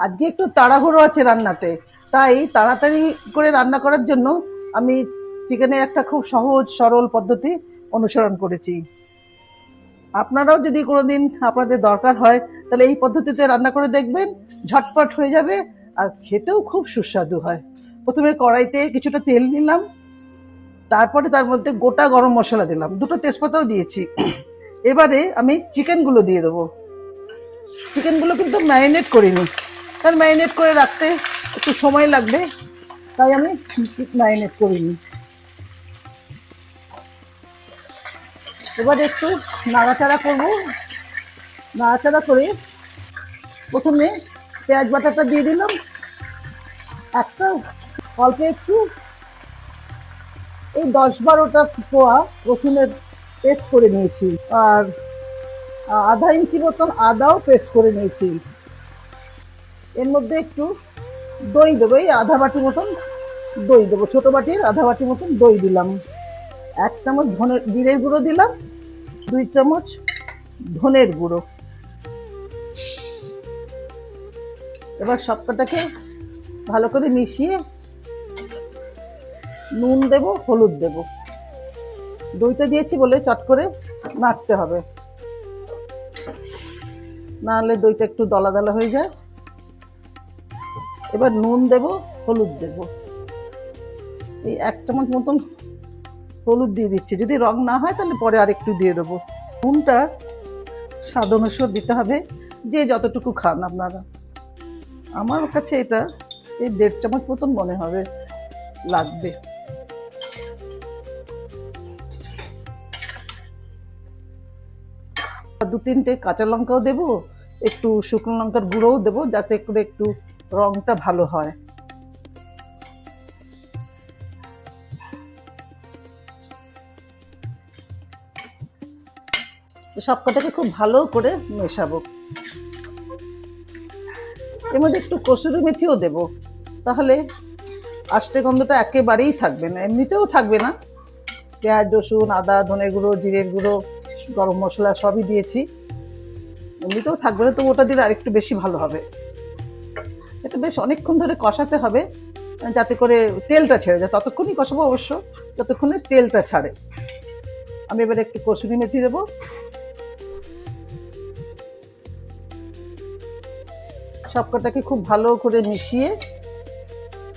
আজকে একটু তাড়াহুড়ো আছে রান্নাতে, তাই তাড়াতাড়ি করে রান্না করার জন্য আমি চিকেনের একটা খুব সহজ সরল পদ্ধতি অনুসরণ করেছি। আপনারাও যদি কোনোদিন আপনাদের দরকার হয় তাহলে এই পদ্ধতিতে রান্না করে দেখবেন, ঝটপট হয়ে যাবে আর খেতেও খুব সুস্বাদু হয়। প্রথমে কড়াইতে কিছুটা তেল নিলাম, তারপরে তার মধ্যে গোটা গরম মশলা দিলাম, দুটো তেজপাতাও দিয়েছি। এবারে আমি চিকেনগুলো দিয়ে দেবো। চিকেনগুলো কিন্তু ম্যারিনেট করিনি, কারণ ম্যারিনেট করে রাখতে একটু সময় লাগবে, তাই আমি ম্যারিনেট করিনি। এবার একটু নাড়াচাড়া করব। নাড়াচাড়া করে প্রথমে পেঁয়াজ বাটাটা দিয়ে দিলাম, একটা অল্প একটু এই 10-12টা পোয়া রসুনের পেস্ট করে নিয়েছি, আর আধা ইঞ্চি মতন আদাও পেস্ট করে নিয়েছি। এর মধ্যে একটু দই দেবো, এই আধা বাটি মতন দই দেবো, ছোট বাটির আধা বাটি মতন দই দিলাম। 1 চামচ জিরের গুঁড়ো দিলাম, 2 চামচ ধনের গুঁড়ো। এবার সবকটাকে ভালো করে মিশিয়ে নুন দেব, হলুদ দেব। দইটা দিয়েছি বলে চট করে নাড়তে হবে, নাহলে দইটা একটু দলা দলা হয়ে যায়। এবার নুন দেব, হলুদ দেব, এই 1 চামচ মতন হলুদ দিয়ে দিচ্ছি। যদি রং না হয় তাহলে পরে আর একটু দিয়ে দেবো। নুনটা স্বাদ অনুসারে দিতে হবে, যে যতটুকু খান আপনারা। আমার কাছে এটা এই 1.5 চামচ মতন মনে হবে লাগবে। দু তিনটে কাঁচা লঙ্কাও দেবো, একটু শুকনো লঙ্কার গুঁড়োও দেবো, যাতে করে একটু রংটা ভালো হয়। সব কটাকে খুব ভালো করে মেশাবো। এর মধ্যে একটু কসুরি মেথিও দেবো, তাহলে আষ্টে গন্ধটা একেবারেই থাকবে না, এমনিতেও থাকবে না। পেঁয়াজ, রসুন, আদা, ধনের গুঁড়ো, জিরের গুঁড়ো, গরম মশলা সবই দিয়েছি, এমনিতেও থাকবে না, তো ওটা দিলে আরেকটু বেশি ভালো হবে। এটা বেশ অনেকক্ষণ ধরে কষাতে হবে, যাতে করে তেলটা ছেড়ে যায়। ততক্ষণই কষাবো অবশ্য যতক্ষণে তেলটা ছাড়ে। আমি এবার একটু কসুরি মেথি দেবো, সবকটাকে খুব ভালো করে মিশিয়ে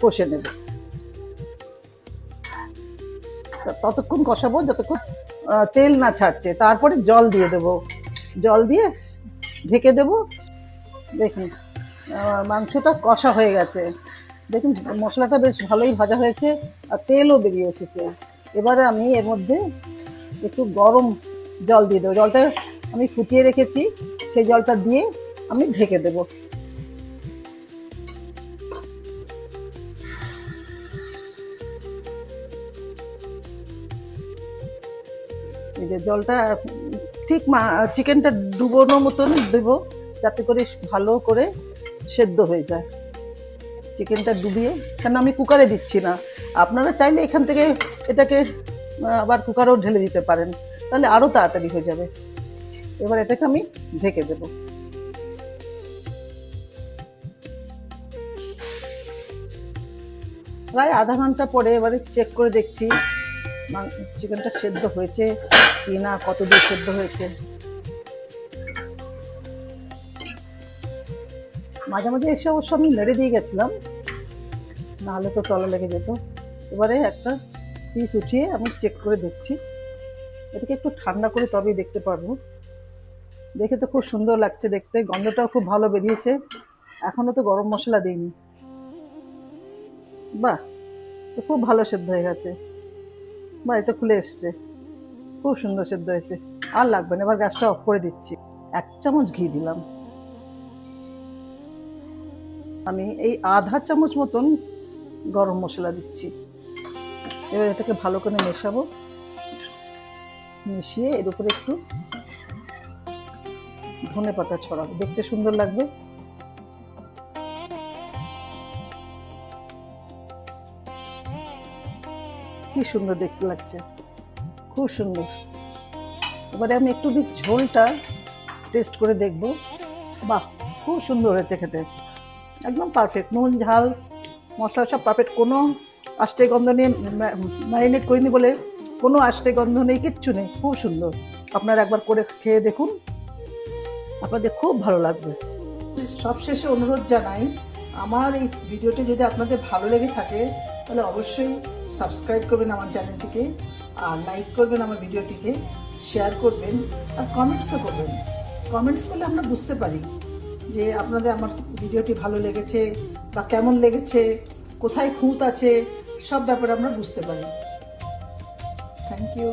কষে নেব। ততক্ষণ কষাবো যতক্ষণ তেল না ছাড়ছে, তারপরে জল দিয়ে দেব। জল দিয়ে ঢেকে দেব। দেখুন মাংসটা কষা হয়ে গেছে, দেখুন মশলাটা বেশ ভালোই ভাজা হয়েছে আর তেলও বেরিয়ে এসেছে। এবারে আমি এর মধ্যে একটু গরম জল দিয়ে দেবো। জলটা আমি ফুটিয়ে রেখেছি, সেই জলটা দিয়ে আমি ঢেকে দেবো। এই যে জলটা ঠিক চিকেনটা ডুবোনোর মতন দেবো, যাতে করে ভালো করে সেদ্ধ হয়ে যায়। চিকেনটা ডুবিয়ে, কেন আমি কুকারে দিচ্ছি না, আপনারা চাইলে এখান থেকে এটাকে আবার কুকারেও ঢেলে দিতে পারেন, তাহলে আরও তাড়াতাড়ি হয়ে যাবে। এবার এটাকে আমি ঢেকে দেব। প্রায় আধা ঘন্টা পরে এবারে চেক করে দেখছি চিকেনটা সেদ্ধ হয়েছে কি না, কত দূর সেদ্ধ হয়েছে। মাঝে মাঝে এসে অবশ্য আমি নেড়ে দিয়ে গেছিলাম, নাহলে তো তলা লেগে যেত। এবারে একটা পিস উঠিয়ে আমি চেক করে দেখছি। এটাকে একটু ঠান্ডা করে তবেই দেখতে পারবো। দেখে তো খুব সুন্দর লাগছে দেখতে, গন্ধটাও খুব ভালো বেরিয়েছে। এখনো তো গরম মশলা দিইনি। বাহ, তো খুব ভালো সেদ্ধ হয়ে গেছে। বাহ, এটা খুলে এসছে, খুব সুন্দর সেদ্ধ হয়েছে। আর লাগবে না, এবার গ্যাসটা অফ করে দিচ্ছি। 1 চামচ ঘি দিলাম, আমি এই আধা চামচ মতন গরম মশলা দিচ্ছি। এবার এটাকে ভালো করে মেশাবো, মিশিয়ে এর উপরে একটু ধনে পাতা ছড়াবো, দেখতে সুন্দর লাগবে। কি সুন্দর দেখতে লাগছে, খুব সুন্দর। এবারে আমি একটু ঝোলটা টেস্ট করে দেখবো। বাহ, খুব সুন্দর হয়েছে খেতে। একদম পারফেক্ট, নুন ঝাল মশলা সব পারফেক্ট, কোনো আষ্টে গন্ধ নিয়ে ম্যারিনেট করিনি বলে কোনো আষ্টে গন্ধ নেই, কিচ্ছু নেই, খুব সুন্দর। আপনারা একবার করে খেয়ে দেখুন, আপনাদের খুব ভালো লাগবে। সবশেষে অনুরোধ জানাই, আমার এই ভিডিওটি যদি আপনাদের ভালো লেগে থাকে তাহলে অবশ্যই সাবস্ক্রাইব করবেন আমার চ্যানেলটিকে, আর লাইক করবেন আমার ভিডিওটিকে, শেয়ার করবেন, আর কমেন্টসও করবেন। কমেন্টস করলে আমরা বুঝতে পারি যে আপনাদের আমার ভিডিওটি ভালো লেগেছে বা কেমন লেগেছে, কোথায় খুঁত আছে, সব ব্যাপারে আমরা বুঝতে পারি। Thank you.